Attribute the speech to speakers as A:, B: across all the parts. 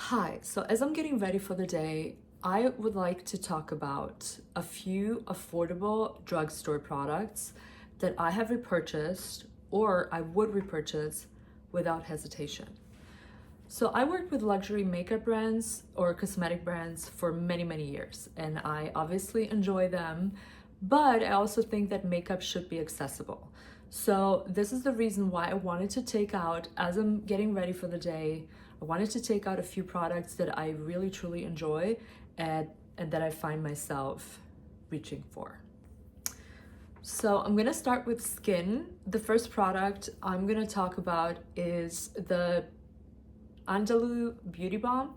A: Hi, so as I'm getting ready for the day, I would like to talk about a few affordable drugstore products that I have repurchased or I would repurchase without hesitation. So I worked with luxury makeup brands or cosmetic brands for many, many years, and I obviously enjoy them, but I also think that makeup should be accessible. So this is the reason why I wanted to take out, as I'm getting ready for the day, I wanted to take out a few products that I really truly enjoy and that I find myself reaching for. So I'm gonna start with skin. The first product I'm gonna talk about is the Andalou Beauty Balm.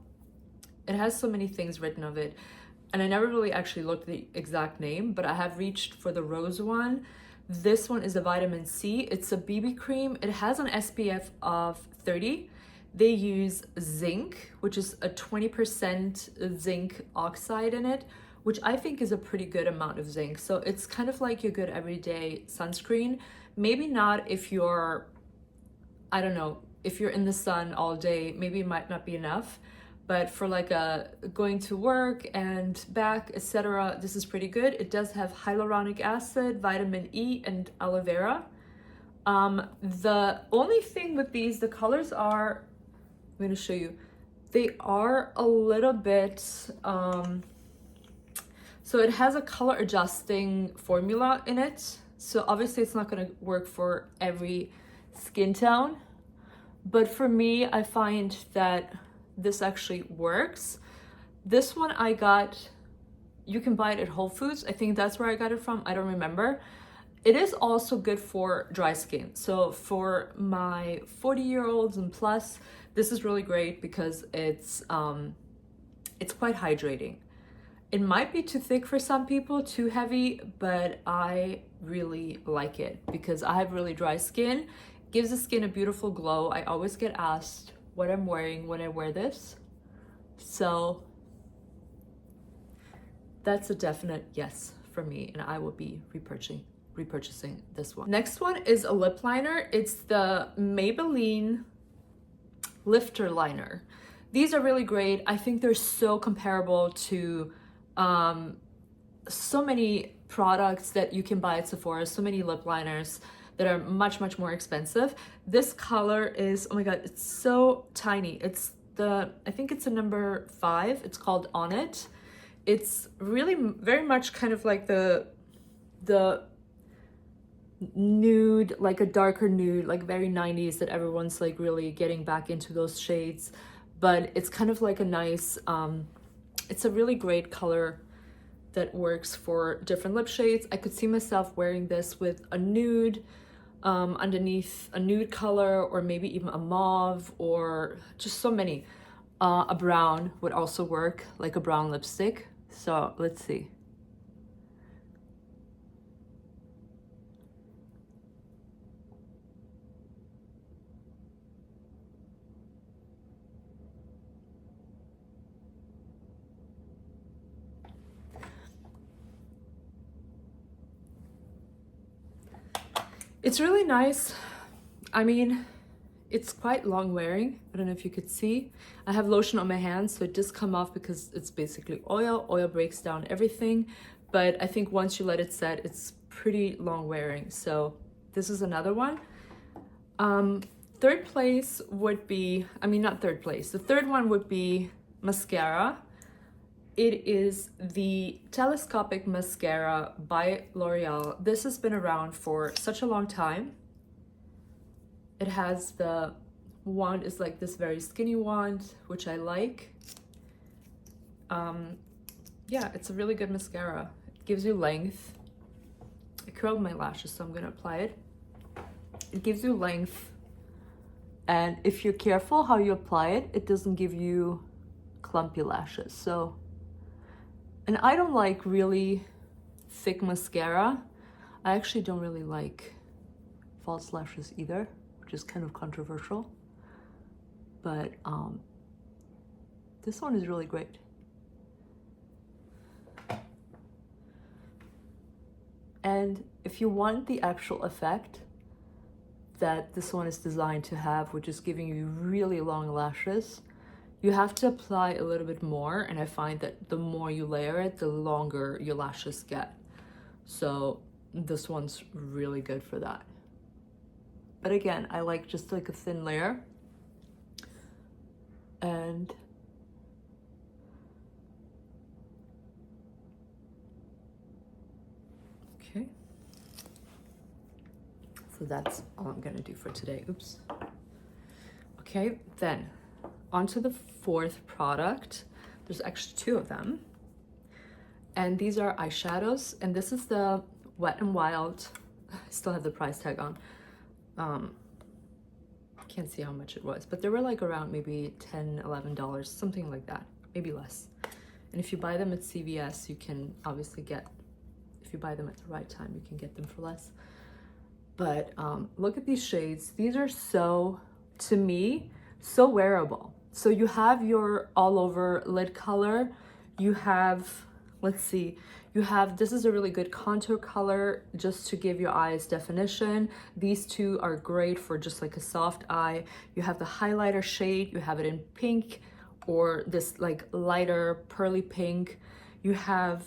A: It has so many things written of it, and I never really actually looked at the exact name, but I have reached for the rose one. This one is a vitamin C. It's a BB cream. It has an SPF of 30. They use zinc, which is a 20% zinc oxide in it, which I think is a pretty good amount of zinc. So it's kind of like your good everyday sunscreen. Maybe not if you're, I don't know, if you're in the sun all day, maybe it might not be enough. But for like a going to work and back, etc., this is pretty good. It does have hyaluronic acid, vitamin E, and aloe vera. The only thing with these, the colors are, I'm going to show you, they are a little bit, so it has a color adjusting formula in it. So obviously it's not going to work for every skin tone. But for me, I find that this actually works. This one I got, you can buy it at Whole Foods. I think that's where I got it from. I don't remember. It is also good for dry skin. So for my 40-year-olds and plus, this is really great because it's quite hydrating. It might be too thick for some people, too heavy, but I really like it because I have really dry skin. Gives the skin a beautiful glow. I always get asked what I'm wearing when I wear this. So that's a definite yes for me, and I will be repurchasing this one. Next one is a lip liner. It's the Maybelline Lifter Liner. These are really great. I think they're so comparable to so many products that you can buy at Sephora, so many lip liners that are much, much more expensive. This color is, oh my God, it's so tiny. It's I think it's a number 5. It's called On It. It's really very much kind of like the nude, like a darker nude, like very 90s that everyone's like really getting back into those shades. But it's kind of like a nice, it's a really great color that works for different lip shades. I could see myself wearing this with a nude, underneath a nude color, or maybe even a mauve, or just so many. A brown would also work, like a brown lipstick. So let's see. It's really nice. I mean, it's quite long wearing. I don't know if you could see. I have lotion on my hands, so it does come off because it's basically oil. Oil breaks down everything. But I think once you let it set, it's pretty long wearing. So this is another one. Third place would be, I mean, not third place. The third one would be mascara. It is the Telescopic Mascara by L'Oreal. This has been around for such a long time. It has the wand is like this very skinny wand, which I like. Yeah, it's a really good mascara. It gives you length. I curled my lashes, so I'm gonna apply it. It gives you length, and if you're careful how you apply it, it doesn't give you clumpy lashes. So, and I don't like really thick mascara. I actually don't really like false lashes either, which is kind of controversial. But this one is really great. And if you want the actual effect that this one is designed to have, which is giving you really long lashes, you have to apply a little bit more, and I find that the more you layer it, the longer your lashes get. So this one's really good for that. But again, I like just like a thin layer. And okay. So that's all I'm gonna do for today. Oops. Okay, then onto the fourth product. There's actually two of them. And these are eyeshadows. And this is the Wet n Wild. I still have the price tag on. Can't see how much it was, but they were like around maybe $10, $11, something like that, maybe less. And if you buy them at CVS, you can obviously get, if you buy them at the right time, you can get them for less. But look at these shades. These are so, to me, so wearable. So you have your all over lid color. You have, let's see, you have, this is a really good contour color just to give your eyes definition. These two are great for just like a soft eye. You have the highlighter shade, you have it in pink or this like lighter pearly pink. You have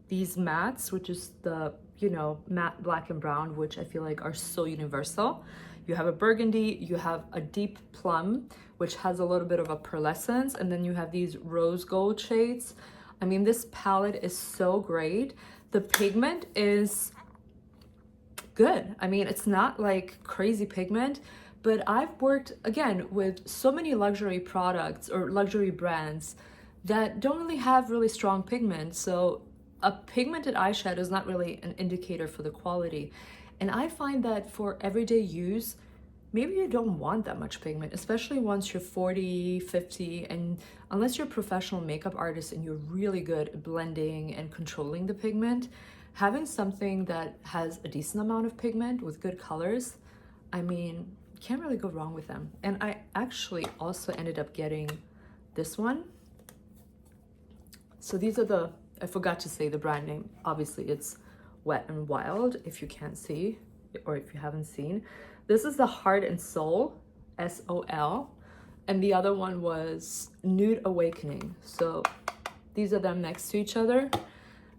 A: these mattes, which is the, you know, matte black and brown, which I feel like are so universal. You have a burgundy, you have a deep plum, which has a little bit of a pearlescence, and then you have these rose gold shades. I mean, this palette is so great. The pigment is good. I mean, it's not like crazy pigment, but I've worked, again, with so many luxury products or luxury brands that don't really have really strong pigment. So a pigmented eyeshadow is not really an indicator for the quality. And I find that for everyday use, maybe you don't want that much pigment, especially once you're 40, 50, and unless you're a professional makeup artist and you're really good at blending and controlling the pigment, having something that has a decent amount of pigment with good colors, I mean, you can't really go wrong with them. And I actually also ended up getting this one. So these are the, I forgot to say the brand name. Obviously it's Wet n Wild, if you can't see, or if you haven't seen. This is the Heart and Soul, S-O-L, and the other one was Nude Awakening. So these are them next to each other.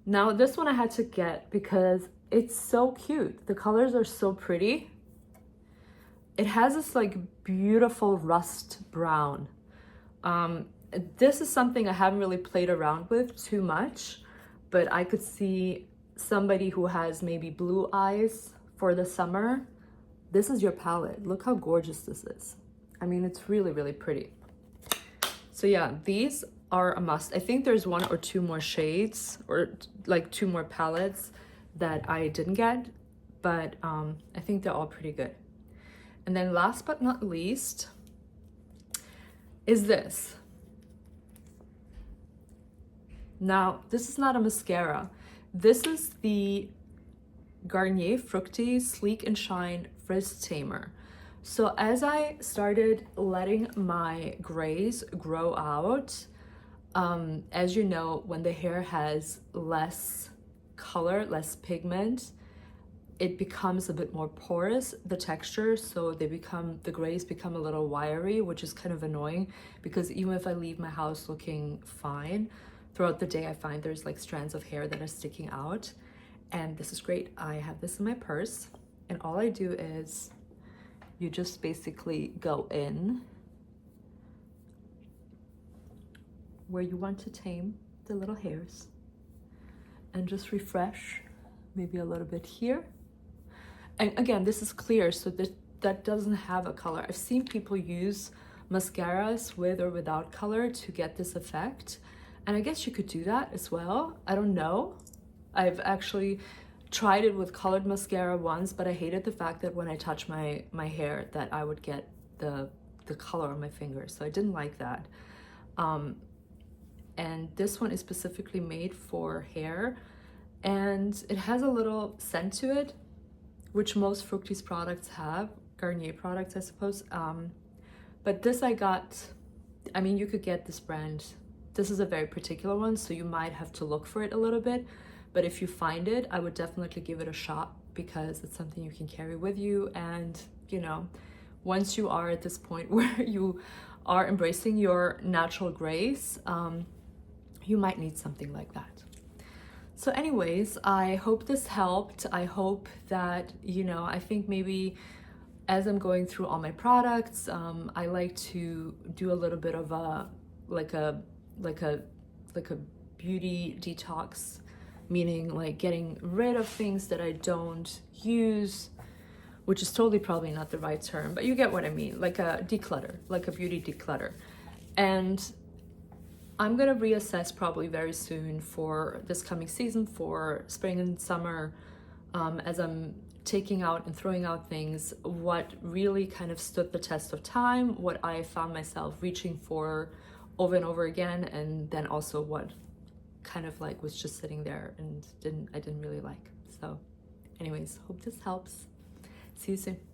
A: Now this one I had to get because it's so cute. The colors are so pretty. It has this like beautiful rust brown. This is something I haven't really played around with too much, but I could see somebody who has maybe blue eyes for the summer. This is your palette. Look how gorgeous this is. I mean, it's really, really pretty. So yeah, these are a must. I think there's one or two more shades or like two more palettes that I didn't get, but I think they're all pretty good. And then last but not least is this. Now, this is not a mascara. This is the Garnier Fructis Sleek and Shine Frizz Tamer. So as I started letting my grays grow out, as you know, when the hair has less color, less pigment, it becomes a bit more porous, the texture, so the grays become a little wiry, which is kind of annoying because even if I leave my house looking fine, throughout the day I find there's like strands of hair that are sticking out. And this is great. I have this in my purse, and all I do is you just basically go in where you want to tame the little hairs and just refresh maybe a little bit here. And again, this is clear, so that doesn't have a color. I've seen people use mascaras with or without color to get this effect, and I guess you could do that as well. I don't know. I've actually tried it with colored mascara once, but I hated the fact that when I touch my hair that I would get the color on my fingers, so I didn't like that. And this one is specifically made for hair, and it has a little scent to it, which most Fructis products have, Garnier products I suppose. But this I got, I mean, you could get this brand. This is a very particular one, so you might have to look for it a little bit. But if you find it, I would definitely give it a shot because it's something you can carry with you. And, you know, once you are at this point where you are embracing your natural grace, you might need something like that. So anyways, I hope this helped. I hope that, I think maybe as I'm going through all my products, I like to do a little bit of like a beauty detox, meaning like getting rid of things that I don't use, which is totally probably not the right term, but you get what I mean, like a declutter, like a beauty declutter. And I'm gonna reassess probably very soon for this coming season, for spring and summer, as I'm taking out and throwing out things, what really kind of stood the test of time, what I found myself reaching for over and over again, and then also what kind of like was just sitting there and I didn't really like. So anyways, hope this helps. See you soon.